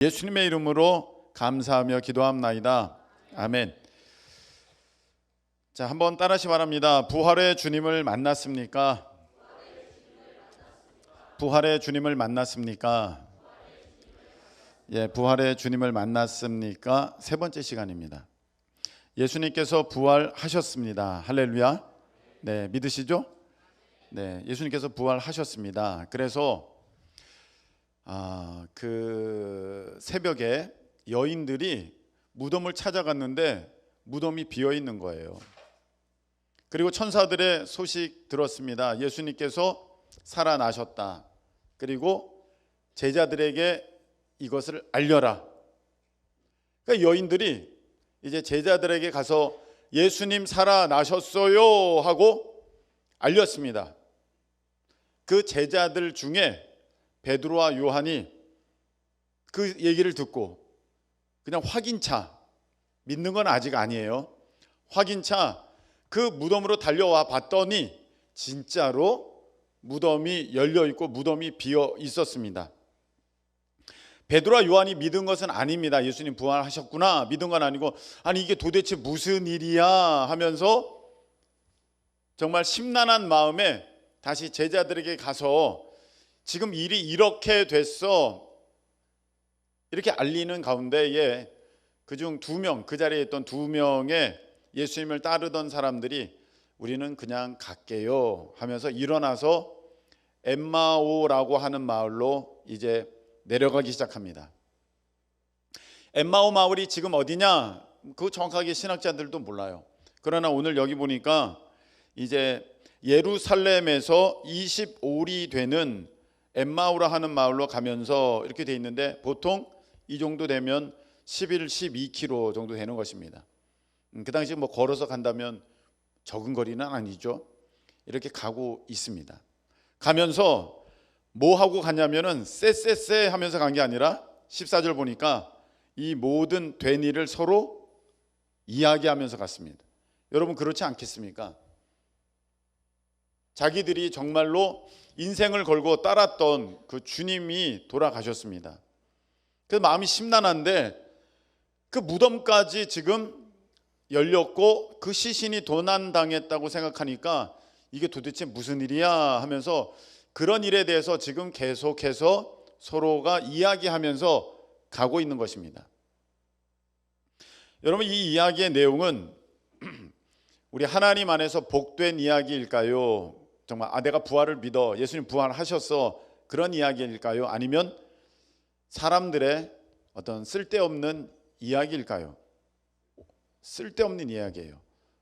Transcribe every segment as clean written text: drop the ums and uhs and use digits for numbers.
예수님의 이름으로 감사하며 기도합나이다. 아멘. 자, 한번 따라하시 바랍니다. 부활의 주님을 만났습니까? 부활의 주님을 만났습니까? 예, 부활의 주님을 만났습니까? 세 번째 시간입니다. 예수님께서 부활하셨습니다. 할렐루야. 네, 믿으시죠? 네, 예수님께서 부활하셨습니다. 그래서 그 새벽에 여인들이 무덤을 찾아갔는데 무덤이 비어 있는 거예요. 그리고 천사들의 소식 들었습니다. 예수님께서 살아나셨다. 그리고 제자들에게 이것을 알려라. 그러니까 여인들이 이제 제자들에게 가서 예수님 살아나셨어요 하고 알렸습니다. 그 제자들 중에 베드로와 요한이 그 얘기를 듣고 그냥 확인차, 믿는 건 아직 아니에요. 확인차 그 무덤으로 달려와 봤더니 진짜로 무덤이 열려 있고 무덤이 비어 있었습니다. 베드로와 요한이 믿은 것은 아닙니다. 예수님 부활하셨구나 믿은 건 아니고, 아니 이게 도대체 무슨 일이야 하면서 정말 심란한 마음에 다시 제자들에게 가서 지금 일이 이렇게 됐어 이렇게 알리는 가운데에 그중 두 명, 그 자리에 있던 두 명의 예수님을 따르던 사람들이 우리는 그냥 갈게요 하면서 일어나서 엠마오라고 하는 마을로 이제 내려가기 시작합니다. 엠마오 마을이 지금 어디냐? 그 정확하게 신학자들도 몰라요. 그러나 오늘 여기 보니까 이제 예루살렘에서 25리 되는 엠마오라 하는 마을로 가면서 이렇게 돼 있는데, 보통 이 정도 되면 11, 12km 정도 되는 것입니다. 그 당시 뭐 걸어서 간다면 적은 거리는 아니죠. 이렇게 가고 있습니다. 가면서 뭐 하고 갔냐면은 쎄쎄쎄 하면서 간 게 아니라 14절 보니까 이 모든 된 일을 서로 이야기하면서 갔습니다. 여러분 그렇지 않겠습니까? 자기들이 정말로 인생을 걸고 따랐던 그 주님이 돌아가셨습니다. 그 마음이 심란한데 그 무덤까지 지금 열렸고 그 시신이 도난당했다고 생각하니까 이게 도대체 무슨 일이야 하면서 그런 일에 대해서 지금 계속해서 서로가 이야기하면서 가고 있는 것입니다. 여러분 이 이야기의 내용은 우리 하나님 안에서 복된 이야기일까요? 정말 내가 부활을 믿어, 예수님 부활하셨어, 그런 이야기일까요? 아니면 사람들의 어떤 쓸데없는 이야기일까요? 쓸데없는 이야기예요.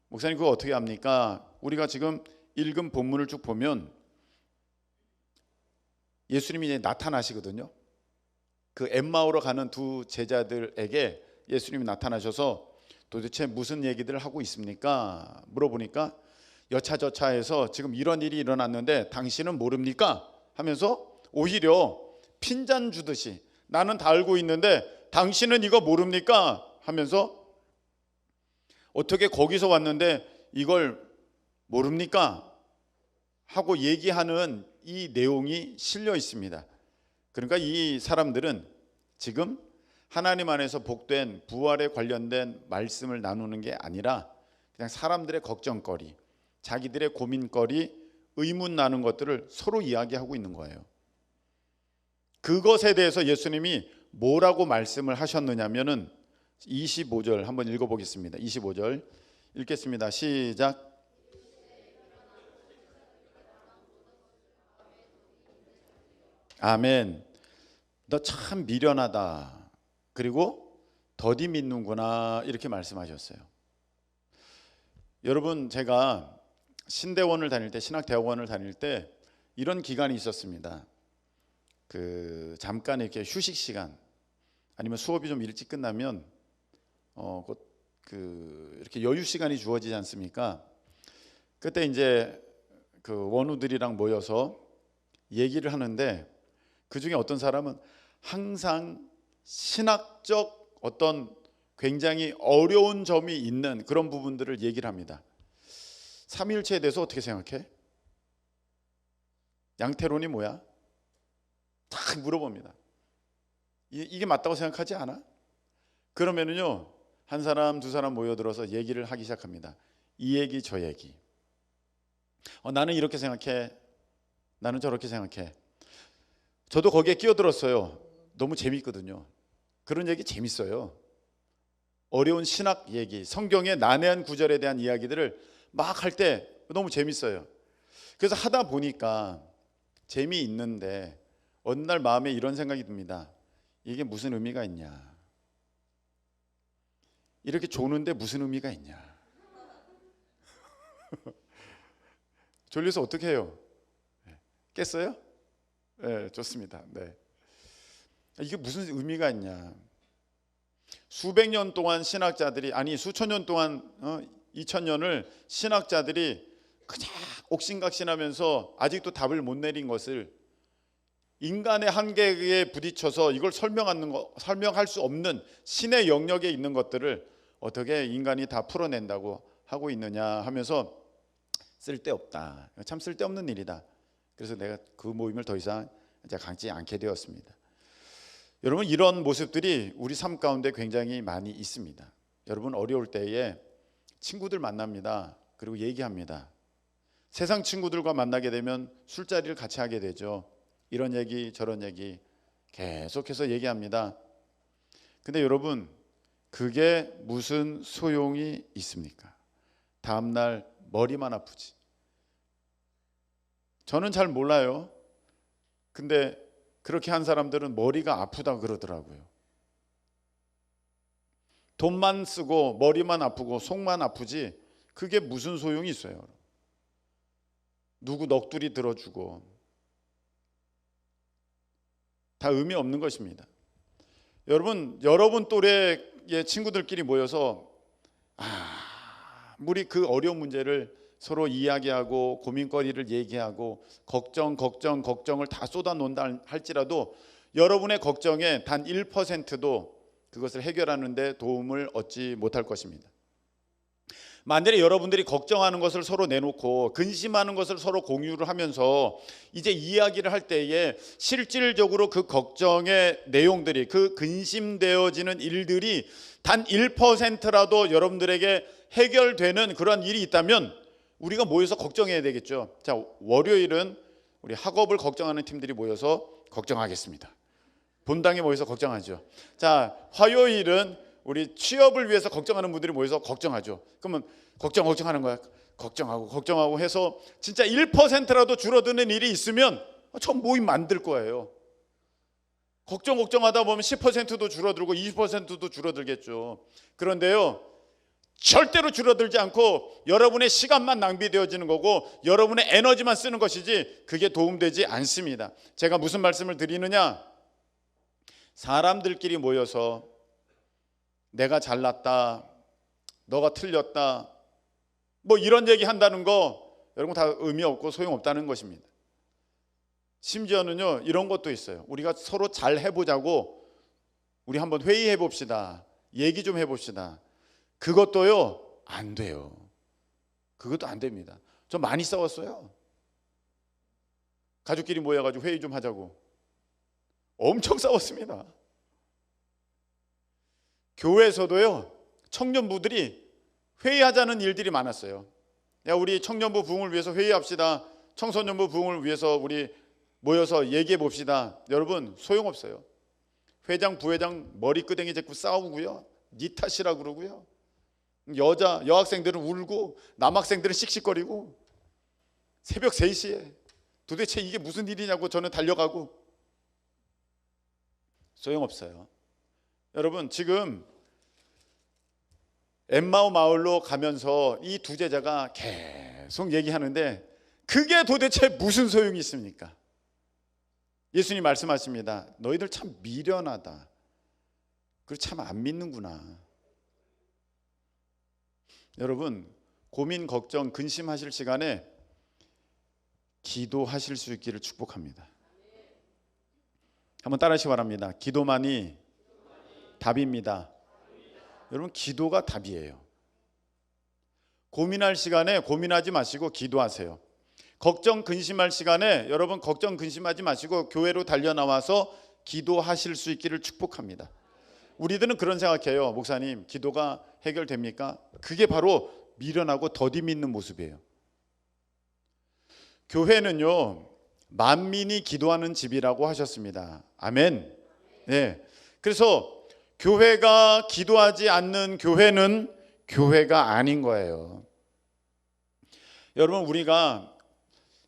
목사님 그거 어떻게 합니까? 우리가 지금 읽은 본문을 쭉 보면 예수님이 이제 나타나시거든요. 그 엠마오로 가는 두 제자들에게 예수님이 나타나셔서 도대체 무슨 얘기들을 하고 있습니까? 물어보니까 여차저차해서 지금 이런 일이 일어났는데 당신은 모릅니까? 하면서 오히려 핀잔 주듯이 나는 다 알고 있는데 당신은 이거 모릅니까? 하면서 어떻게 거기서 왔는데 이걸 모릅니까? 하고 얘기하는 이 내용이 실려 있습니다. 그러니까 이 사람들은 지금 하나님 안에서 복된 부활에 관련된 말씀을 나누는 게 아니라 그냥 사람들의 걱정거리, 자기들의 고민거리, 의문 나는 것들을 서로 이야기하고 있는 거예요. 그것에 대해서 예수님이 뭐라고 말씀을 하셨느냐면은 25절 한번 읽어보겠습니다. 25절 읽겠습니다. 시작. 아멘. 너 참 미련하다. 그리고 더디 믿는구나. 이렇게 말씀하셨어요. 여러분 제가 신대원을 다닐 때, 신학대학원을 다닐 때 이런 기간이 있었습니다. 그 잠깐 이렇게 휴식 시간 아니면 수업이 좀 일찍 끝나면 이렇게 여유 시간이 주어지지 않습니까? 그때 이제 그 원우들이랑 모여서 얘기를 하는데 그 중에 어떤 사람은 항상 신학적 어떤 굉장히 어려운 점이 있는 그런 부분들을 얘기를 합니다. 삼위일체에 대해서 어떻게 생각해? 양태론이 뭐야? 딱 물어봅니다. 이게 맞다고 생각하지 않아? 그러면은요, 한 사람 두 사람 모여들어서 얘기를 하기 시작합니다. 이 얘기 저 얘기. 나는 이렇게 생각해. 나는 저렇게 생각해. 저도 거기에 끼어들었어요. 너무 재밌거든요. 그런 얘기 재밌어요. 어려운 신학 얘기, 성경의 난해한 구절에 대한 이야기들을 막 할 때 너무 재밌어요. 그래서 하다 보니까 재미있는데 어느 날 마음에 이런 생각이 듭니다. 이게 무슨 의미가 있냐? 이렇게 조는데 무슨 의미가 있냐? 졸려서 어떻게 해요? 깼어요? 네, 좋습니다. 네. 이게 무슨 의미가 있냐? 수백 년 동안 신학자들이, 아니 수천 년 동안 2000년을 신학자들이 그냥 옥신각신하면서 아직도 답을 못 내린 것을 인간의 한계에 부딪혀서 이걸 설명할 수 없는 신의 영역에 있는 것들을 어떻게 인간이 다 풀어낸다고 하고 있느냐 하면서 쓸데없다. 참 쓸데없는 일이다. 그래서 내가 그 모임을 더 이상 이제 가지 않게 되었습니다. 여러분, 이런 모습들이 우리 삶 가운데 굉장히 많이 있습니다. 여러분, 어려울 때에 친구들 만납니다. 그리고 얘기합니다. 세상 친구들과 만나게 되면 술자리를 같이 하게 되죠. 이런 얘기 저런 얘기 계속해서 얘기합니다. 근데 여러분, 그게 무슨 소용이 있습니까? 다음날 머리만 아프지. 저는 잘 몰라요. 근데 그렇게 한 사람들은 머리가 아프다 그러더라고요. 돈만 쓰고 머리만 아프고 속만 아프지 그게 무슨 소용이 있어요? 누구 넋두리 들어주고 다 의미 없는 것입니다. 여러분 또래의 친구들끼리 모여서 우리 그 어려운 문제를 서로 이야기하고 고민거리를 얘기하고 걱정을 다 쏟아놓는다 할지라도 여러분의 걱정에 단 1%도 그것을 해결하는 데 도움을 얻지 못할 것입니다. 만약에 여러분들이 걱정하는 것을 서로 내놓고 근심하는 것을 서로 공유를 하면서 이제 이야기를 할 때에 실질적으로 그 걱정의 내용들이, 그 근심되어지는 일들이 단 1%라도 여러분들에게 해결되는 그런 일이 있다면 우리가 모여서 걱정해야 되겠죠. 자, 월요일은 우리 학업을 걱정하는 팀들이 모여서 걱정하겠습니다. 본당에 모여서 걱정하죠. 자, 화요일은 우리 취업을 위해서 걱정하는 분들이 모여서 걱정하죠. 그러면 걱정하는 거야. 걱정하고 해서 진짜 1%라도 줄어드는 일이 있으면 저 모임 만들 거예요. 걱정하다 보면 10%도 줄어들고 20%도 줄어들겠죠. 그런데요, 절대로 줄어들지 않고 여러분의 시간만 낭비되어지는 거고 여러분의 에너지만 쓰는 것이지 그게 도움되지 않습니다. 제가 무슨 말씀을 드리느냐? 사람들끼리 모여서 내가 잘났다, 너가 틀렸다, 뭐 이런 얘기 한다는 거 여러분 다 의미 없고 소용없다는 것입니다. 심지어는요, 이런 것도 있어요. 우리가 서로 잘 해보자고 우리 한번 회의해 봅시다, 얘기 좀 해봅시다. 그것도요 안 돼요. 그것도 안 됩니다. 저 많이 싸웠어요. 가족끼리 모여가지고 회의 좀 하자고 엄청 싸웠습니다. 교회에서도요 청년부들이 회의하자는 일들이 많았어요. 야, 우리 청년부 부흥을 위해서 회의합시다. 청소년부 부흥을 위해서 우리 모여서 얘기해 봅시다. 여러분, 소용없어요. 회장 부회장 머리끄댕이 잡고 싸우고요, 니 탓이라 그러고요, 여학생들은 울고 남학생들은 씩씩거리고 새벽 3시에 도대체 이게 무슨 일이냐고 저는 달려가고. 소용없어요. 여러분, 지금 엠마오 마을로 가면서 이 두 제자가 계속 얘기하는데 그게 도대체 무슨 소용이 있습니까? 예수님 말씀하십니다. 너희들 참 미련하다. 그리고 참 안 믿는구나. 여러분, 고민, 걱정, 근심하실 시간에 기도하실 수 있기를 축복합니다. 한번 따라하시기 바랍니다. 기도만이 답입니다. 여러분, 기도가 답이에요. 고민할 시간에 고민하지 마시고 기도하세요. 걱정, 근심할 시간에 여러분 걱정, 근심하지 마시고 교회로 달려 나와서 기도하실 수 있기를 축복합니다. 우리들은 그런 생각해요. 목사님, 기도가 해결됩니까? 그게 바로 미련하고 더디 있는 모습이에요. 교회는요, 만민이 기도하는 집이라고 하셨습니다. 아멘. 네. 그래서 교회가 기도하지 않는 교회는 교회가 아닌 거예요. 여러분, 우리가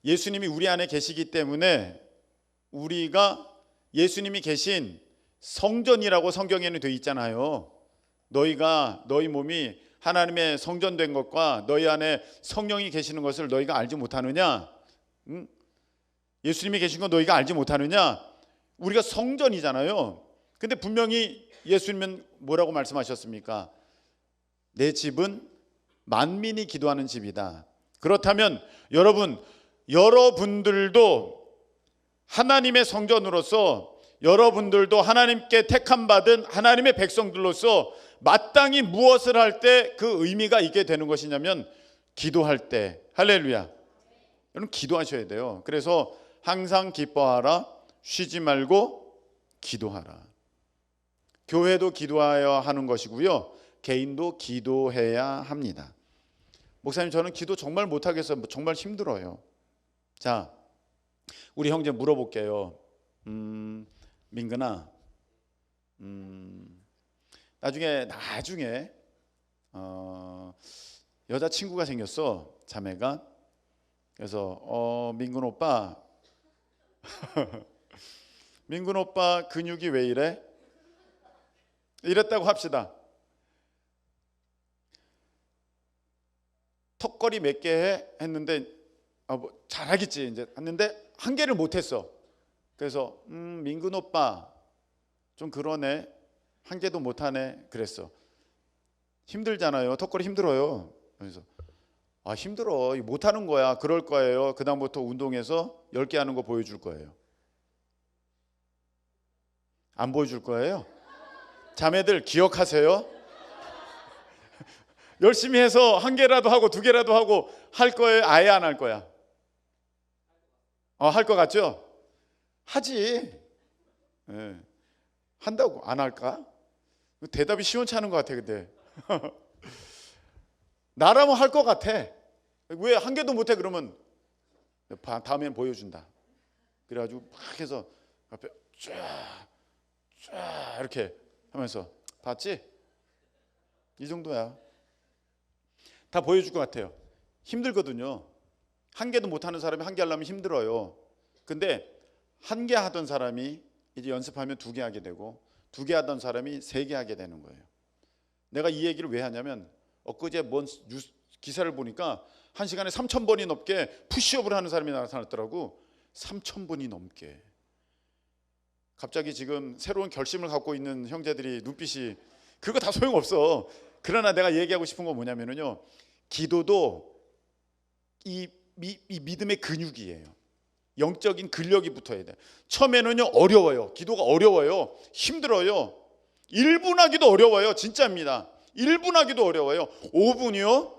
예수님이 우리 안에 계시기 때문에 우리가 예수님이 계신 성전이라고 성경에는 되어 있잖아요. 너희 몸이 하나님의 성전된 것과 너희 안에 성령이 계시는 것을 너희가 알지 못하느냐? 예수님이 계신 건 너희가 알지 못하느냐? 우리가 성전이잖아요. 근데 분명히 예수님은 뭐라고 말씀하셨습니까? 내 집은 만민이 기도하는 집이다. 그렇다면 여러분들도 하나님의 성전으로서, 여러분들도 하나님께 택함 받은 하나님의 백성들로서 마땅히 무엇을 할 때 그 의미가 있게 되는 것이냐면 기도할 때. 할렐루야. 여러분, 기도하셔야 돼요. 그래서 항상 기뻐하라, 쉬지 말고 기도하라. 교회도 기도하여야 하는 것이고요, 개인도 기도해야 합니다. 목사님, 저는 기도 정말 못하겠어요. 정말 힘들어요. 자, 우리 형제 물어볼게요. 민근아, 나중에 여자친구가 생겼어, 자매가. 그래서 민근 오빠 민근 오빠 근육이 왜 이래? 이랬다고 합시다. 턱걸이 몇 개 해? 했는데 잘하겠지 이제 했는데 한 개를 못했어. 그래서 민근 오빠 좀 그러네, 한 개도 못하네 그랬어. 힘들잖아요. 턱걸이 힘들어요. 그래서 힘들어, 못하는 거야. 그럴 거예요. 그 다음부터 운동해서 10개 하는 거 보여줄 거예요. 안 보여줄 거예요? 자매들 기억하세요. 열심히 해서 한 개라도 하고 두 개라도 하고 할 거예요? 아예 안 할 거야? 할 것 같죠? 하지. 네. 한다고 안 할까? 대답이 시원치 않은 것 같아. 근데 나라면 할 것 같아. 왜 한 개도 못해? 그러면 다음엔 보여준다. 그래가지고 막 해서 앞에 쫙 이렇게 하면서 봤지? 이 정도야. 다 보여줄 것 같아요. 힘들거든요. 한 개도 못하는 사람이 한 개 하려면 힘들어요. 근데 한 개 하던 사람이 이제 연습하면 2개 하게 되고, 2개 하던 사람이 3개 하게 되는 거예요. 내가 이 얘기를 왜 하냐면 엊그제 뭔 기사를 보니까 1시간에 3,000번이 넘게 푸시업을 하는 사람이 나타났더라고. 3,000번이 넘게. 갑자기 지금 새로운 결심을 갖고 있는 형제들이 눈빛이, 그거 다 소용없어. 그러나 내가 얘기하고 싶은 건 뭐냐면요, 기도도 이 믿음의 근육이에요. 영적인 근력이 붙어야 돼. 처음에는요 어려워요. 기도가 어려워요. 힘들어요. 1분 하기도 어려워요. 진짜입니다. 1분 하기도 어려워요. 5분이요?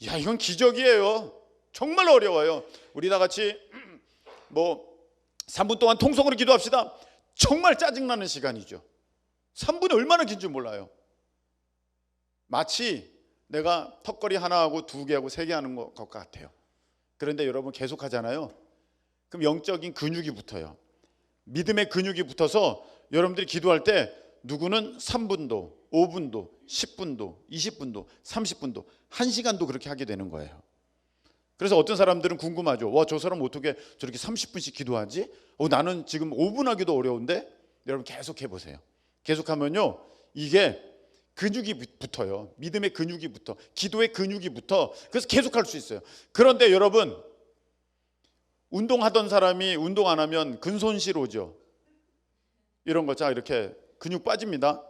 야, 이건 기적이에요. 정말 어려워요. 우리 다 같이 3분 동안 통성으로 기도합시다. 정말 짜증나는 시간이죠. 3분이 얼마나 긴지 몰라요. 마치 내가 턱걸이 하나 하고 2개 하고 3개 하는 것 같아요. 그런데 여러분 계속 하잖아요. 그럼 영적인 근육이 붙어요. 믿음의 근육이 붙어서 여러분들이 기도할 때 누구는 3분도, 5분도, 10분도, 20분도, 30분도, 1시간도 그렇게 하게 되는 거예요. 그래서 어떤 사람들은 궁금하죠. 와, 저 사람 어떻게 저렇게 30분씩 기도하지? 나는 지금 5분 하기도 어려운데? 여러분 계속 해보세요. 계속하면요, 이게 근육이 붙어요. 믿음의 근육이 붙어, 기도의 근육이 붙어. 그래서 계속할 수 있어요. 그런데 여러분, 운동하던 사람이 운동 안 하면 근손실 오죠. 이런 거 자 이렇게 근육 빠집니다.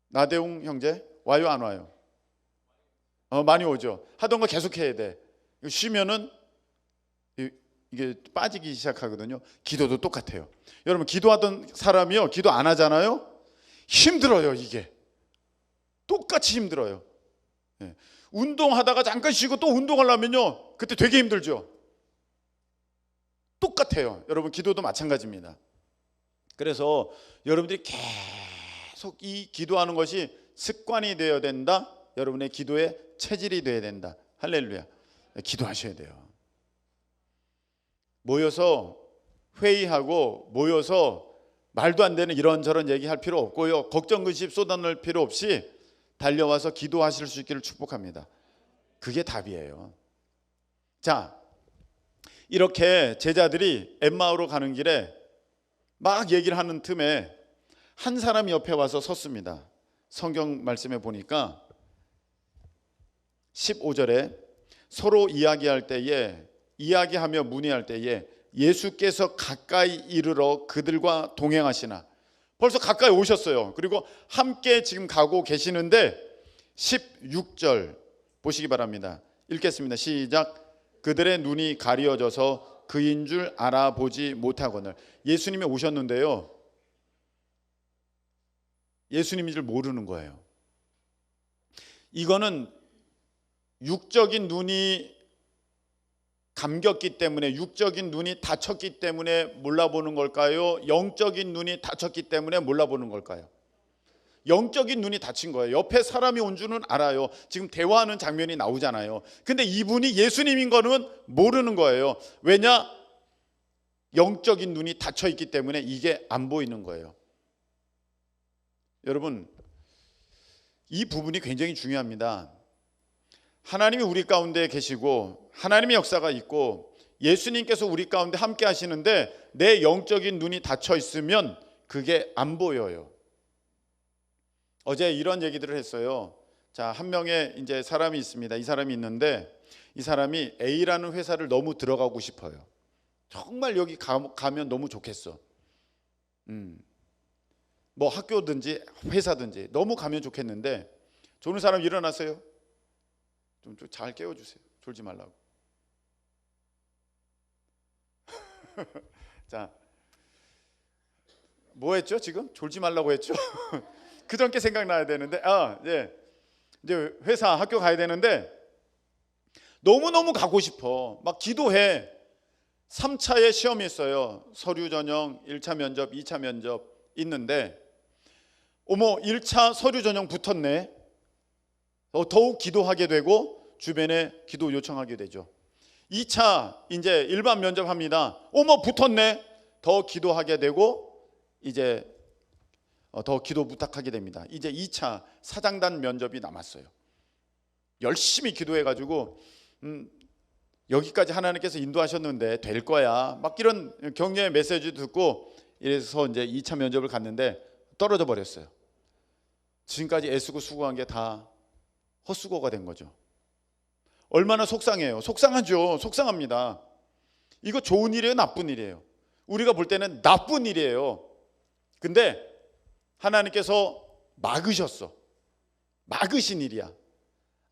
나대웅 형제 와요 안 와요? 많이 오죠. 하던 거 계속 해야 돼. 쉬면은 이게 빠지기 시작하거든요. 기도도 똑같아요. 여러분, 기도하던 사람이요, 기도 안 하잖아요. 힘들어요. 이게 똑같이 힘들어요. 네. 운동하다가 잠깐 쉬고 또 운동하려면요, 그때 되게 힘들죠. 똑같아요. 여러분, 기도도 마찬가지입니다. 그래서 여러분들이 계속 이 기도하는 것이 습관이 되어야 된다. 여러분의 기도의 체질이 되어야 된다. 할렐루야. 기도하셔야 돼요. 모여서 회의하고 모여서 말도 안 되는 이런저런 얘기할 필요 없고요. 걱정 근심 쏟아낼 필요 없이 달려와서 기도하실 수 있기를 축복합니다. 그게 답이에요. 자, 이렇게 제자들이 엠마오로 가는 길에 막 얘기를 하는 틈에 한 사람이 옆에 와서 섰습니다. 성경 말씀에 보니까 15절에 서로 이야기할 때에, 이야기하며 문의할 때에 예수께서 가까이 이르러 그들과 동행하시나. 벌써 가까이 오셨어요. 그리고 함께 지금 가고 계시는데 16절 보시기 바랍니다. 읽겠습니다. 시작. 그들의 눈이 가리어져서 그인 줄 알아보지 못하거늘. 예수님이 오셨는데요, 예수님인 줄 모르는 거예요. 이거는 육적인 눈이 감겼기 때문에, 육적인 눈이 닫혔기 때문에 몰라보는 걸까요? 영적인 눈이 닫혔기 때문에 몰라보는 걸까요? 영적인 눈이 닫힌 거예요. 옆에 사람이 온 줄은 알아요. 지금 대화하는 장면이 나오잖아요. 근데 이분이 예수님인 거는 모르는 거예요. 왜냐? 영적인 눈이 닫혀 있기 때문에 이게 안 보이는 거예요. 여러분, 이 부분이 굉장히 중요합니다. 하나님이 우리 가운데 계시고 하나님의 역사가 있고 예수님께서 우리 가운데 함께 하시는데 내 영적인 눈이 닫혀 있으면 그게 안 보여요. 어제 이런 얘기들을 했어요. 자, 한 명의 이제 사람이 있습니다. 이 사람이 있는데 이 사람이 A라는 회사를 너무 들어가고 싶어요. 정말 여기 가면 너무 좋겠어. 뭐 학교든지 회사든지 너무 가면 좋겠는데, 조는 사람 일어나세요. 좀 잘 깨워주세요. 졸지 말라고. 자, 뭐 했죠 지금? 졸지 말라고 했죠? 그전께 생각나야 되는데, 이제 회사 학교 가야 되는데 너무너무 가고 싶어. 막 기도해. 3차의 시험이 있어요. 서류 전형, 1차 면접, 2차 면접 있는데, 어머 1차 서류 전형 붙었네. 더욱 기도하게 되고 주변에 기도 요청하게 되죠. 2차 이제 일반 면접합니다. 어머 붙었네. 더 기도하게 되고 이제 더 기도 부탁하게 됩니다. 이제 2차 사장단 면접이 남았어요. 열심히 기도해가지고 여기까지 하나님께서 인도하셨는데 될 거야. 막 이런 격려의 메시지 듣고 이래서 이제 2차 면접을 갔는데 떨어져 버렸어요. 지금까지 애쓰고 수고한 게 다 헛수고가 된 거죠. 얼마나 속상해요. 속상하죠. 속상합니다. 이거 좋은 일이에요, 나쁜 일이에요? 우리가 볼 때는 나쁜 일이에요. 근데 하나님께서 막으셨어. 막으신 일이야.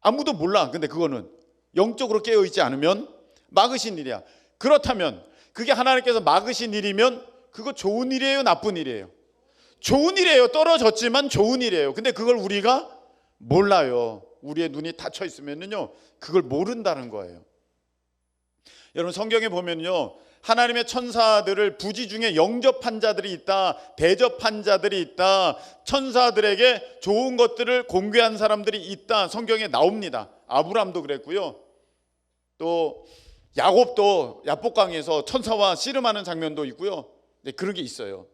아무도 몰라. 근데 그거는 영적으로 깨어있지 않으면 막으신 일이야. 그렇다면 그게 하나님께서 막으신 일이면 그거 좋은 일이에요, 나쁜 일이에요? 좋은 일이에요. 떨어졌지만 좋은 일이에요. 근데 그걸 우리가 몰라요. 우리의 눈이 닫혀 있으면요 그걸 모른다는 거예요. 여러분, 성경에 보면요 하나님의 천사들을 부지중에 영접한 자들이 있다, 대접한 자들이 있다, 천사들에게 좋은 것들을 공개한 사람들이 있다, 성경에 나옵니다. 아브람도 그랬고요, 또 야곱도 야복강에서 천사와 씨름하는 장면도 있고요. 네, 그런 게 있어요.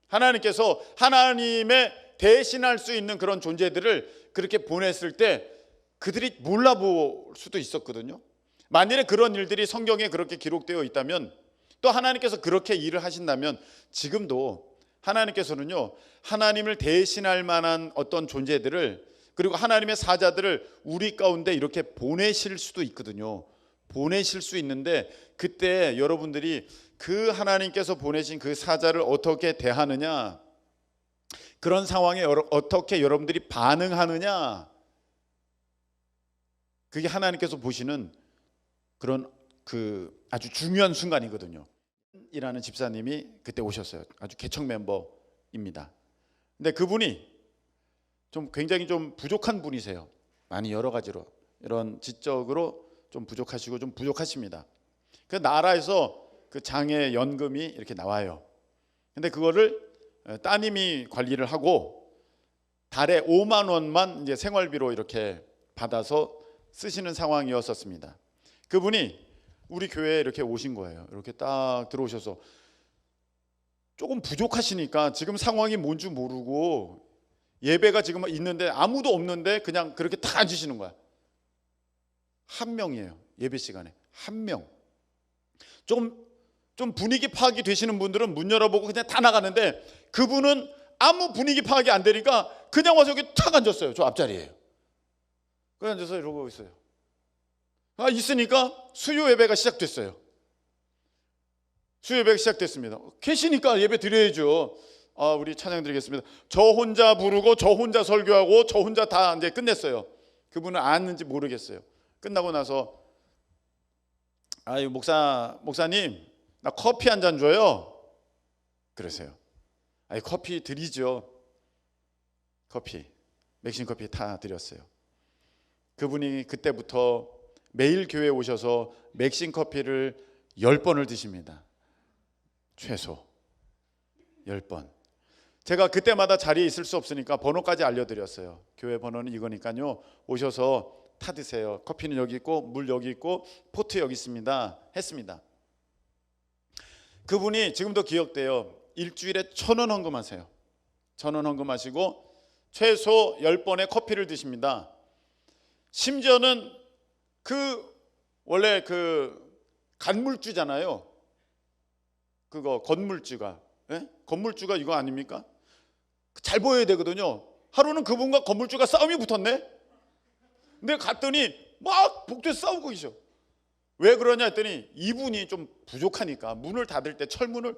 하나님께서 하나님의 대신할 수 있는 그런 존재들을 그렇게 보냈을 때 그들이 몰라볼 수도 있었거든요. 만일에 그런 일들이 성경에 그렇게 기록되어 있다면, 또 하나님께서 그렇게 일을 하신다면 지금도 하나님께서는요 하나님을 대신할 만한 어떤 존재들을, 그리고 하나님의 사자들을 우리 가운데 이렇게 보내실 수도 있거든요. 보내실 수 있는데 그때 여러분들이 그 하나님께서 보내신 그 사자를 어떻게 대하느냐, 그런 상황에 어떻게 여러분들이 반응하느냐, 그게 하나님께서 보시는 그런 그 아주 중요한 순간이거든요. 이라는 집사님이 그때 오셨어요. 아주 개척 멤버입니다. 근데 그분이 좀 굉장히 좀 부족한 분이세요. 많이 여러 가지로 이런 지적으로 좀 부족하시고 좀 부족하십니다. 그 나라에서 그 장애 연금이 이렇게 나와요. 근데 그거를 따님이 관리를 하고 달에 5만 원만 이제 생활비로 이렇게 받아서 쓰시는 상황이었었습니다. 그분이 우리 교회에 이렇게 오신 거예요. 이렇게 딱 들어오셔서 조금 부족하시니까 지금 상황이 뭔지 모르고 예배가 지금 있는데 아무도 없는데 그냥 그렇게 딱 앉으시는 거야. 한 명이에요. 예배 시간에 한 명. 좀 분위기 파악이 되시는 분들은 문 열어보고 그냥 다 나가는데 그분은 아무 분위기 파악이 안 되니까 그냥 와서 여기 탁 앉았어요. 저 앞자리에요. 그래 앉아서 이러고 있어요. 있으니까 수요 예배가 시작됐어요. 수요 예배가 시작됐습니다. 계시니까 예배 드려야죠. 우리 찬양 드리겠습니다. 저 혼자 부르고 저 혼자 설교하고 저 혼자 다 이제 끝냈어요. 그분은 아는지 모르겠어요. 끝나고 나서 목사님 나 커피 한 잔 줘요. 그러세요. 커피 드리죠. 커피 맥심 커피 다 드렸어요. 그분이 그때부터 매일 교회에 오셔서 맥심 커피를 10번을 드십니다. 최소 10번. 제가 그때마다 자리에 있을 수 없으니까 번호까지 알려드렸어요. 교회 번호는 이거니까요. 오셔서 타 드세요. 커피는 여기 있고 물 여기 있고 포트 여기 있습니다. 했습니다. 그분이 지금도 기억돼요. 일주일에 1,000원 헌금하세요. 1,000원 헌금하시고 최소 10번의 커피를 드십니다. 심지어는 원래 간물주잖아요. 그거 건물주가 건물주가 이거 아닙니까? 잘 보여야 되거든요. 하루는 그분과 건물주가 싸움이 붙었네. 근데 갔더니 막 복도에서 싸우고 계셔. 왜 그러냐 했더니 이분이 좀 부족하니까 문을 닫을 때 철문을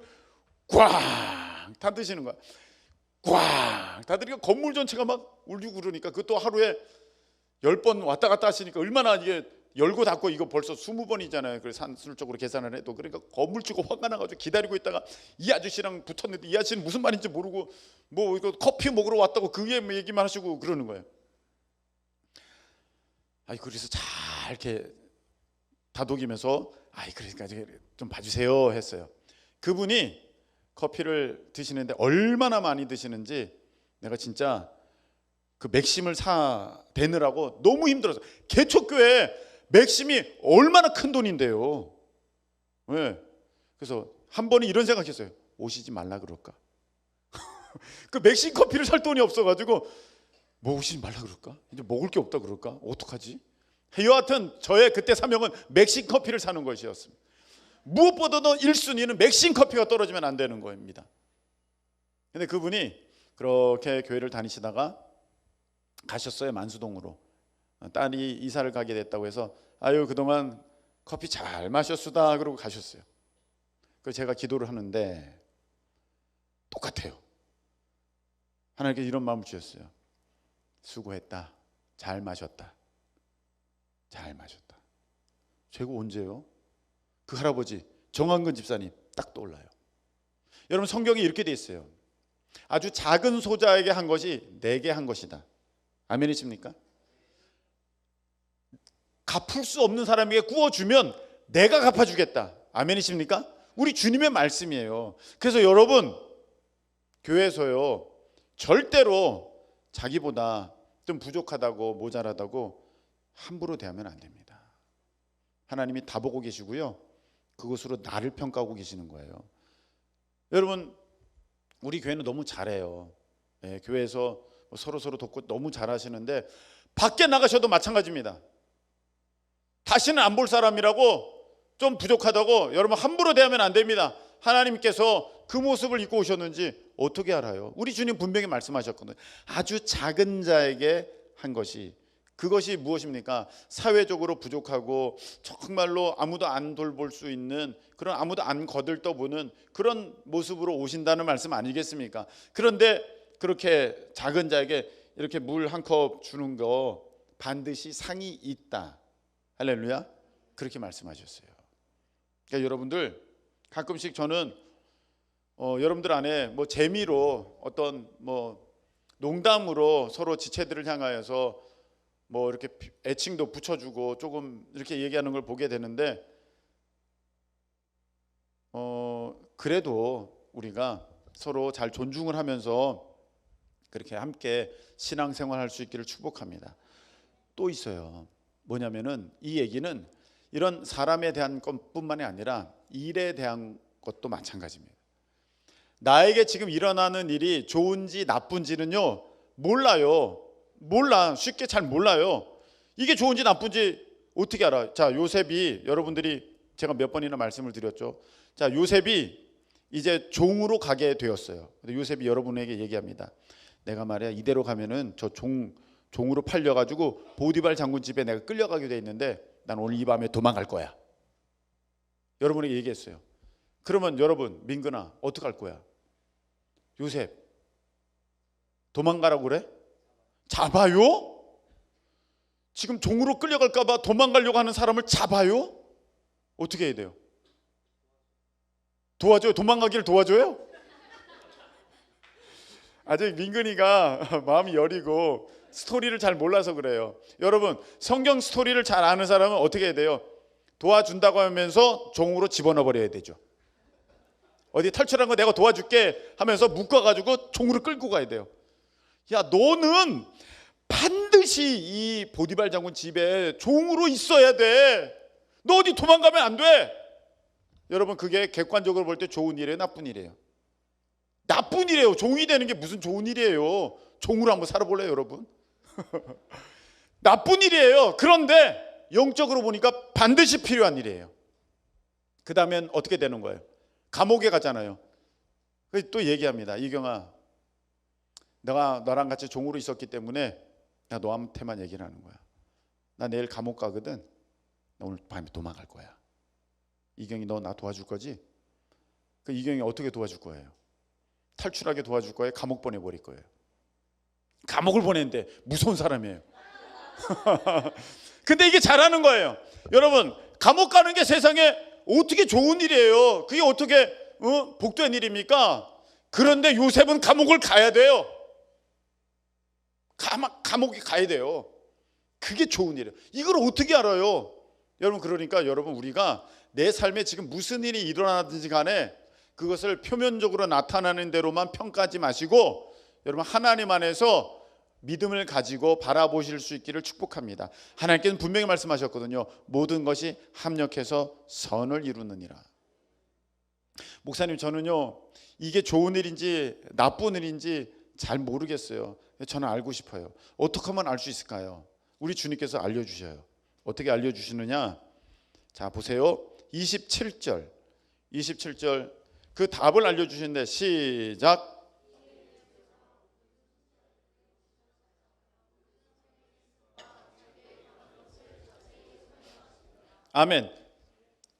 꽝 닫으시는 거야. 꽝 닫으니까 건물 전체가 막 울리고 그러니까 그것도 하루에 10번 왔다 갔다 하시니까 얼마나 이게 열고 닫고 이거 벌써 20번이잖아요. 그래서 산술적으로 계산을 해도 그러니까 건물주가 화가 나가지고 기다리고 있다가 이 아저씨랑 붙었는데 이 아저씨는 무슨 말인지 모르고 뭐 이거 커피 먹으러 왔다고 그게 얘기만 하시고 그러는 거예요. 그래서 잘 이렇게 다독이면서 그러니까 좀 봐주세요 했어요. 그분이 커피를 드시는데 얼마나 많이 드시는지 내가 진짜 그 맥심을 대느라고 너무 힘들어서 개척교회 맥심이 얼마나 큰 돈인데요. 네. 그래서 한 번은 이런 생각했어요. 오시지 말라 그럴까? 그 맥심 커피를 살 돈이 없어가지고 뭐 오시지 말라 그럴까? 이제 먹을 게 없다 그럴까? 어떡하지? 여하튼 저의 그때 사명은 맥심 커피를 사는 것이었습니다. 무엇보다도 1순위는 맥심 커피가 떨어지면 안 되는 겁니다. 근데 그분이 그렇게 교회를 다니시다가 가셨어요. 만수동으로. 딸이 이사를 가게 됐다고 해서 그동안 커피 잘 마셨수다 그러고 가셨어요. 그래서 제가 기도를 하는데 똑같아요. 하나님께서 이런 마음을 주셨어요. 수고했다. 잘 마셨다. 잘 마셨다. 제가 언제요? 그 할아버지 정한근 집사님 딱 떠올라요. 여러분 성경이 이렇게 돼 있어요. 아주 작은 소자에게 한 것이 내게 한 것이다. 아멘이십니까? 갚을 수 없는 사람에게 구워주면 내가 갚아주겠다. 아멘이십니까? 우리 주님의 말씀이에요. 그래서 여러분 교회에서요 절대로 자기보다 좀 부족하다고 모자라다고 함부로 대하면 안 됩니다. 하나님이 다 보고 계시고요. 그것으로 나를 평가하고 계시는 거예요. 여러분 우리 교회는 너무 잘해요. 교회에서 서로 돕고 너무 잘하시는데 밖에 나가셔도 마찬가지입니다. 다시는 안 볼 사람이라고 좀 부족하다고 여러분 함부로 대하면 안 됩니다. 하나님께서 그 모습을 입고 오셨는지 어떻게 알아요? 우리 주님 분명히 말씀하셨거든요. 아주 작은 자에게 한 것이 그것이 무엇입니까? 사회적으로 부족하고 정말로 아무도 안 돌볼 수 있는 그런 아무도 안 거들떠보는 그런 모습으로 오신다는 말씀 아니겠습니까? 그런데 그렇게 작은 자에게 이렇게 물 한 컵 주는 거 반드시 상이 있다. 할렐루야. 그렇게 말씀하셨어요. 그러니까 여러분들 가끔씩 저는 여러분들 안에 뭐 재미로 어떤 뭐 농담으로 서로 지체들을 향하여서 뭐 이렇게 애칭도 붙여주고 조금 이렇게 얘기하는 걸 보게 되는데 그래도 우리가 서로 잘 존중을 하면서 그렇게 함께 신앙생활 할 수 있기를 축복합니다. 또 있어요. 뭐냐면은 이 얘기는 이런 사람에 대한 것뿐만이 아니라 일에 대한 것도 마찬가지입니다. 나에게 지금 일어나는 일이 좋은지 나쁜지는요, 몰라. 쉽게 잘 몰라요. 이게 좋은지 나쁜지 어떻게 알아? 자, 요셉이, 여러분들이 제가 몇 번이나 말씀을 드렸죠. 자, 요셉이 이제 종으로 가게 되었어요. 근데 요셉이 여러분에게 얘기합니다. 내가 말이야 이대로 가면은 저 종으로 팔려가지고 보디발 장군 집에 내가 끌려가게 돼 있는데 난 오늘 이 밤에 도망갈 거야. 여러분에게 얘기했어요. 그러면 여러분, 민근아 어떡할 거야? 요셉 도망가라고 그래? 잡아요? 지금 종으로 끌려갈까 봐 도망가려고 하는 사람을 잡아요? 어떻게 해야 돼요? 도와줘요? 도망가기를 도와줘요? 아직 민근이가 마음이 여리고 스토리를 잘 몰라서 그래요. 여러분, 성경 스토리를 잘 아는 사람은 어떻게 해야 돼요? 도와준다고 하면서 종으로 집어넣어 버려야 되죠. 어디 탈출한 거 내가 도와줄게 하면서 묶어가지고 종으로 끌고 가야 돼요. 야, 너는 반드시 이 보디발 장군 집에 종으로 있어야 돼. 너 어디 도망가면 안 돼. 여러분, 그게 객관적으로 볼 때 좋은 일이에요, 나쁜 일이에요? 나쁜 일이에요. 종이 되는 게 무슨 좋은 일이에요? 종으로 한번 살아볼래요, 여러분? 나쁜 일이에요. 그런데 영적으로 보니까 반드시 필요한 일이에요. 그 다음엔 어떻게 되는 거예요? 감옥에 가잖아요. 또 얘기합니다. 이경아, 내가 너랑 같이 종으로 있었기 때문에 나 너한테만 얘기를 하는 거야. 나 내일 감옥 가거든. 나 오늘 밤에 도망갈 거야. 이경이 너 나 도와줄 거지? 그 이경이 어떻게 도와줄 거예요? 탈출하게 도와줄 거예요? 감옥 보내버릴 거예요? 감옥을 보내는데 무서운 사람이에요. 근데 이게 잘하는 거예요. 여러분, 감옥 가는 게 세상에 어떻게 좋은 일이에요? 그게 어떻게 복된 일입니까? 그런데 요셉은 감옥을 가야 돼요. 감옥에 가야 돼요. 그게 좋은 일이에요. 이걸 어떻게 알아요? 여러분, 그러니까 여러분, 우리가 내 삶에 지금 무슨 일이 일어나든지 간에 그것을 표면적으로 나타나는 대로만 평가하지 마시고 여러분, 하나님 안에서 믿음을 가지고 바라보실 수 있기를 축복합니다. 하나님께서는 분명히 말씀하셨거든요. 모든 것이 합력해서 선을 이루느니라. 목사님, 저는요 이게 좋은 일인지 나쁜 일인지 잘 모르겠어요. 저는 알고 싶어요. 어떻게 하면 알 수 있을까요? 우리 주님께서 알려주셔요. 어떻게 알려주시느냐? 자, 보세요. 27절 그 답을 알려주시는데, 시작. 아멘.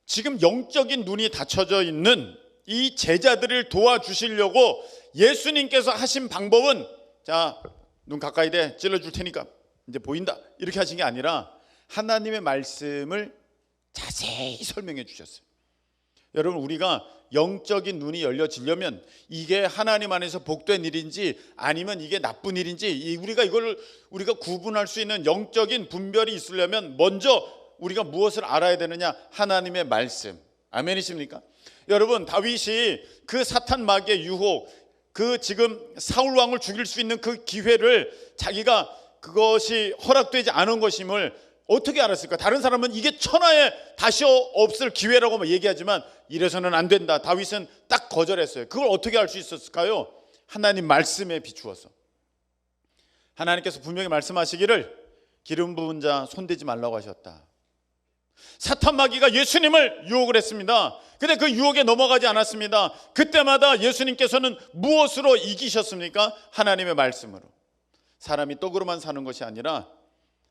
지금 영적인 눈이 닫혀져 있는 이 제자들을 도와주시려고 예수님께서 하신 방법은, 자, 눈 가까이 대, 찔러줄 테니까 이제 보인다, 이렇게 하신 게 아니라 하나님의 말씀을 자세히 설명해 주셨어요. 여러분, 우리가 영적인 눈이 열려지려면 이게 하나님 안에서 복된 일인지 아니면 이게 나쁜 일인지 우리가 구분할 수 있는 영적인 분별이 있으려면 먼저 우리가 무엇을 알아야 되느냐? 하나님의 말씀. 아멘이십니까? 여러분, 다윗이 그 사탄 마귀의 유혹, 그 지금 사울 왕을 죽일 수 있는 그 기회를 자기가 그것이 허락되지 않은 것임을 어떻게 알았을까? 다른 사람은 이게 천하에 다시 없을 기회라고 얘기하지만 이래서는 안 된다. 다윗은 딱 거절했어요. 그걸 어떻게 알 수 있었을까요? 하나님 말씀에 비추어서. 하나님께서 분명히 말씀하시기를 기름 부은 자 손대지 말라고 하셨다. 사탄 마귀가 예수님을 유혹을 했습니다. 근데 그 유혹에 넘어가지 않았습니다. 그때마다 예수님께서는 무엇으로 이기셨습니까? 하나님의 말씀으로. 사람이 떡으로만 사는 것이 아니라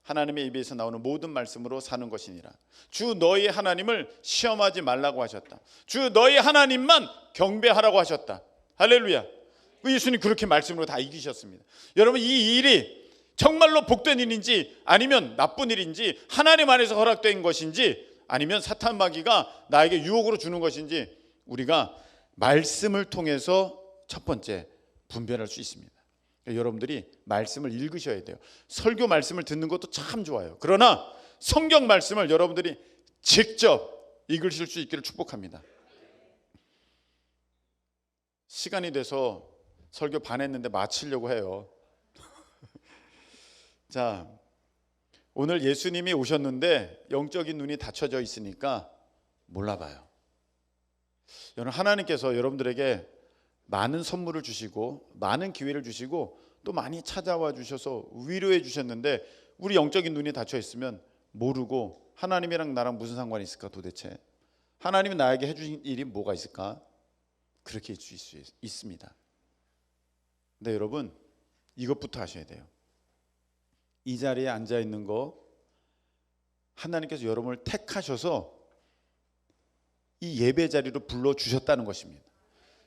하나님의 입에서 나오는 모든 말씀으로 사는 것이니라. 주 너희 하나님을 시험하지 말라고 하셨다. 주 너희 하나님만 경배하라고 하셨다. 할렐루야. 예수님 그렇게 말씀으로 다 이기셨습니다. 여러분, 이 일이 정말로 복된 일인지 아니면 나쁜 일인지, 하나님 안에서 허락된 것인지 아니면 사탄 마귀가 나에게 유혹으로 주는 것인지 우리가 말씀을 통해서 첫 번째 분별할 수 있습니다. 여러분들이 말씀을 읽으셔야 돼요. 설교 말씀을 듣는 것도 참 좋아요. 그러나 성경 말씀을 여러분들이 직접 읽으실 수 있기를 축복합니다. 시간이 돼서 설교 반 했는데 마치려고 해요. 자, 오늘 예수님이 오셨는데 영적인 눈이 닫혀져 있으니까 몰라봐요. 여러분, 하나님께서 여러분들에게 많은 선물을 주시고 많은 기회를 주시고 또 많이 찾아와 주셔서 위로해 주셨는데 우리 영적인 눈이 닫혀 있으면 모르고 하나님이랑 나랑 무슨 상관이 있을까 도대체? 하나님이 나에게 해주신 일이 뭐가 있을까? 그렇게 해주실 수 있습니다. 근데 여러분, 이것부터 하셔야 돼요. 이 자리에 앉아 있는 거 하나님께서 여러분을 택하셔서 이 예배 자리로 불러주셨다는 것입니다.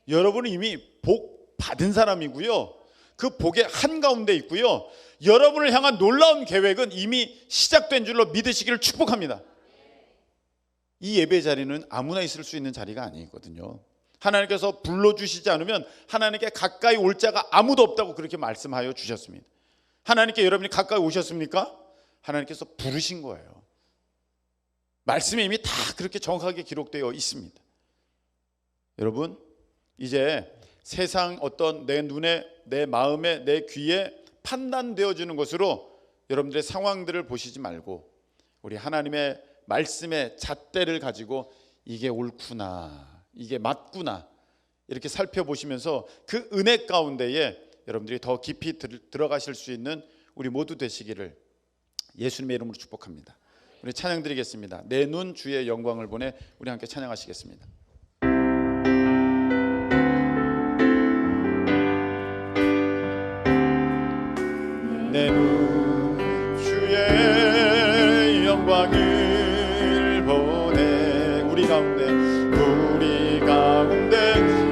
여러분은 이미 복 받은 사람이고요, 그 복의 한가운데 있고요, 여러분을 향한 놀라운 계획은 이미 시작된 줄로 믿으시기를 축복합니다. 이 예배 자리는 아무나 있을 수 있는 자리가 아니거든요. 하나님께서 불러주시지 않으면 하나님께 가까이 올 자가 아무도 없다고 그렇게 말씀하여 주셨습니다. 하나님께 여러분이 가까이 오셨습니까? 하나님께서 부르신 거예요. 말씀에 이미 다 그렇게 정확하게 기록되어 있습니다. 여러분, 이제 세상 어떤 내 눈에, 내 마음에, 내 귀에 판단되어지는 것으로 여러분들의 상황들을 보시지 말고 우리 하나님의 말씀의 잣대를 가지고 이게 옳구나, 이게 맞구나 이렇게 살펴보시면서 그 은혜 가운데에 여러분들이 더 깊이 들어가실 수 있는 우리 모두 되시기를 예수님의 이름으로 축복합니다. 우리 찬양 드리겠습니다. 내 눈 주의 영광을 보내. 우리 함께 찬양하시겠습니다. 내 눈 주의 영광을 보내. 우리 가운데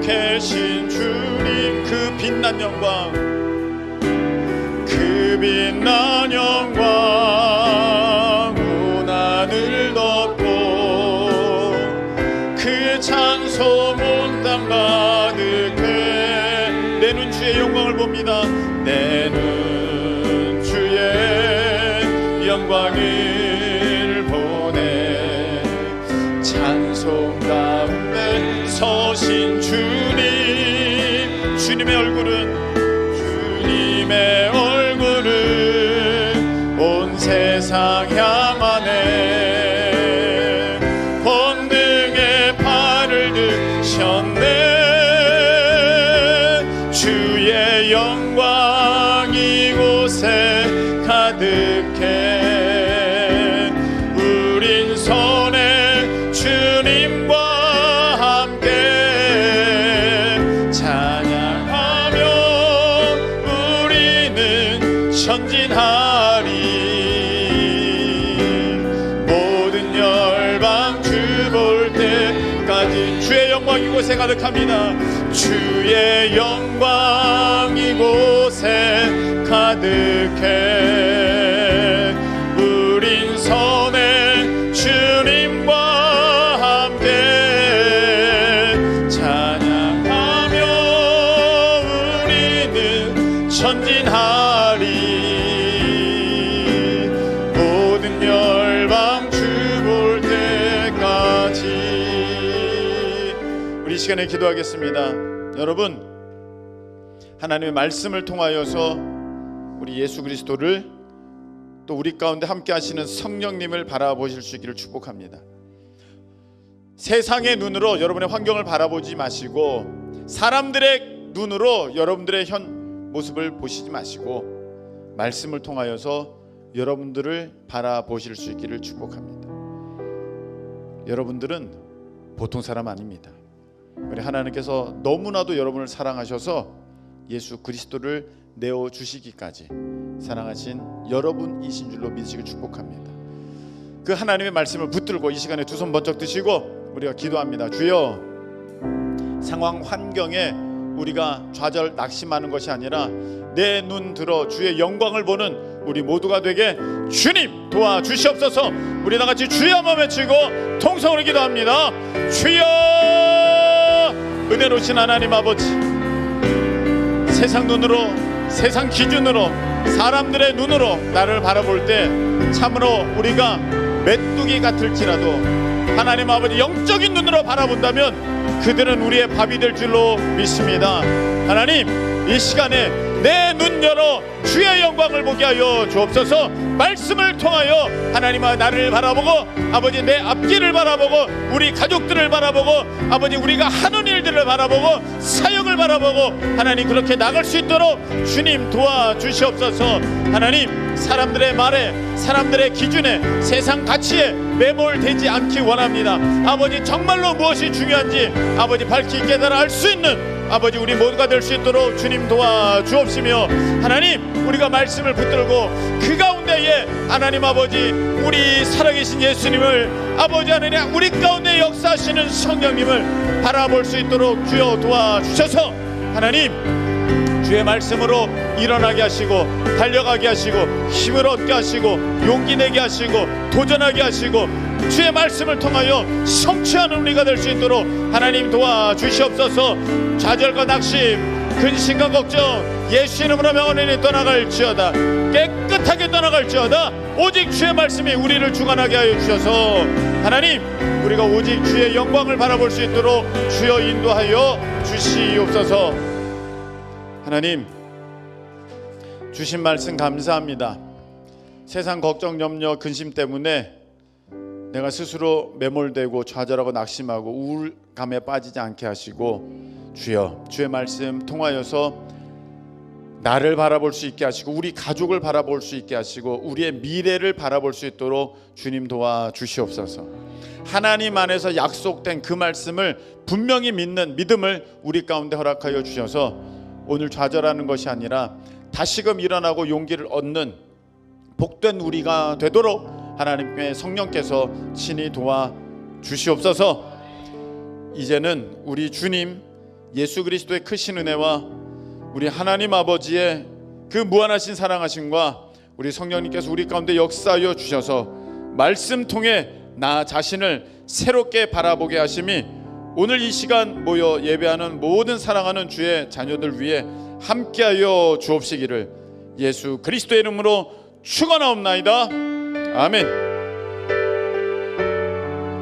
계신 주님, 그 빛난 영광, 그 빛난 영광 온 하늘 덮고 그 찬송 온 땅 가득해. 내 눈 주의 영광을 봅니다. 내 눈 주의 영광을 보내. 찬송 가운데 서신 주님, 주님의 얼굴은 온 세상 향하네. 권능의 팔을 드셨네. 주의 영광 이곳에 가득해. 우린 손에 주님과 함께 찬양하며 우리는 전진하리. 모든 열방 주 볼 때까지 주의 영광 이곳에 가득합니다. 주의 영광 이곳에 가득해. 우린 선의 주님과 함께 찬양하며 우리는 전진하리. 모든 열방 주 볼 때까지. 우리 이 시간에 기도하겠습니다. 여러분, 하나님의 말씀을 통하여서 우리 예수 그리스도를, 또 우리 가운데 함께 하시는 성령님을 바라보실 수 있기를 축복합니다. 세상의 눈으로 여러분의 환경을 바라보지 마시고 사람들의 눈으로 여러분들의 현 모습을 보시지 마시고 말씀을 통하여서 여러분들을 바라보실 수 있기를 축복합니다. 여러분들은 보통 사람 아닙니다. 우리 하나님께서 너무나도 여러분을 사랑하셔서 예수 그리스도를 내어주시기까지 사랑하신 여러분이신 줄로 믿으시길 축복합니다. 그 하나님의 말씀을 붙들고 이 시간에 두 손 번쩍 드시고 우리가 기도합니다. 주여, 상황 환경에 우리가 좌절 낙심하는 것이 아니라 내 눈 들어 주의 영광을 보는 우리 모두가 되게 주님 도와주시옵소서. 우리 다같이 주여 한번 외치고 통성으로 기도합니다. 주여, 은혜로우신 하나님 아버지, 세상 눈으로, 세상 기준으로, 사람들의 눈으로 나를 바라볼 때 참으로 우리가 메뚜기 같을지라도 하나님 아버지 영적인 눈으로 바라본다면 그들은 우리의 밥이 될 줄로 믿습니다. 하나님, 이 시간에 내 눈 열어 주의 영광을 보게 하여 주옵소서. 말씀을 통하여 하나님아 나를 바라보고 아버지 내 앞길을 바라보고 우리 가족들을 바라보고 아버지 우리가 하는 일들을 바라보고 사역을 바라보고 하나님 그렇게 나갈 수 있도록 주님 도와주시옵소서. 하나님, 사람들의 말에 사람들의 기준에 세상 가치에 매몰되지 않기 원합니다. 아버지, 정말로 무엇이 중요한지 아버지 밝히 깨달아 알 수 있는 아버지 우리 모두가 될 수 있도록 주님 도와주옵시며, 하나님 우리가 말씀을 붙들고 그 가운데에 하나님 아버지 우리 살아계신 예수님을 아버지 하나님 우리 가운데 역사하시는 성령님을 바라볼 수 있도록 주여 도와주셔서 하나님 주의 말씀으로 일어나게 하시고 달려가게 하시고 힘을 얻게 하시고 용기 내게 하시고 도전하게 하시고 주의 말씀을 통하여 성취하는 우리가 될 수 있도록 하나님 도와주시옵소서. 좌절과 낙심, 근심과 걱정 예수 이름으로 명하노니 떠나갈지어다. 깨끗하게 떠나갈지어다. 오직 주의 말씀이 우리를 주관하게 하여 주셔서 하나님 우리가 오직 주의 영광을 바라볼 수 있도록 주여 인도하여 주시옵소서. 하나님 주신 말씀 감사합니다. 세상 걱정 염려 근심 때문에 내가 스스로 매몰되고 좌절하고 낙심하고 우울감에 빠지지 않게 하시고 주여 주의 말씀 통하여서 나를 바라볼 수 있게 하시고 우리 가족을 바라볼 수 있게 하시고 우리의 미래를 바라볼 수 있도록 주님 도와주시옵소서. 하나님 안에서 약속된 그 말씀을 분명히 믿는 믿음을 우리 가운데 허락하여 주셔서 오늘 좌절하는 것이 아니라 다시금 일어나고 용기를 얻는 복된 우리가 되도록 하나님의 성령께서 친히 도와주시옵소서. 이제는 우리 주님 예수 그리스도의 크신 은혜와 우리 하나님 아버지의 그 무한하신 사랑하심과 우리 성령님께서 우리 가운데 역사하여 주셔서 말씀 통해 나 자신을 새롭게 바라보게 하심이 오늘 이 시간 모여 예배하는 모든 사랑하는 주의 자녀들 위해 함께하여 주옵시기를 예수 그리스도의 이름으로 축원하옵나이다. 아멘.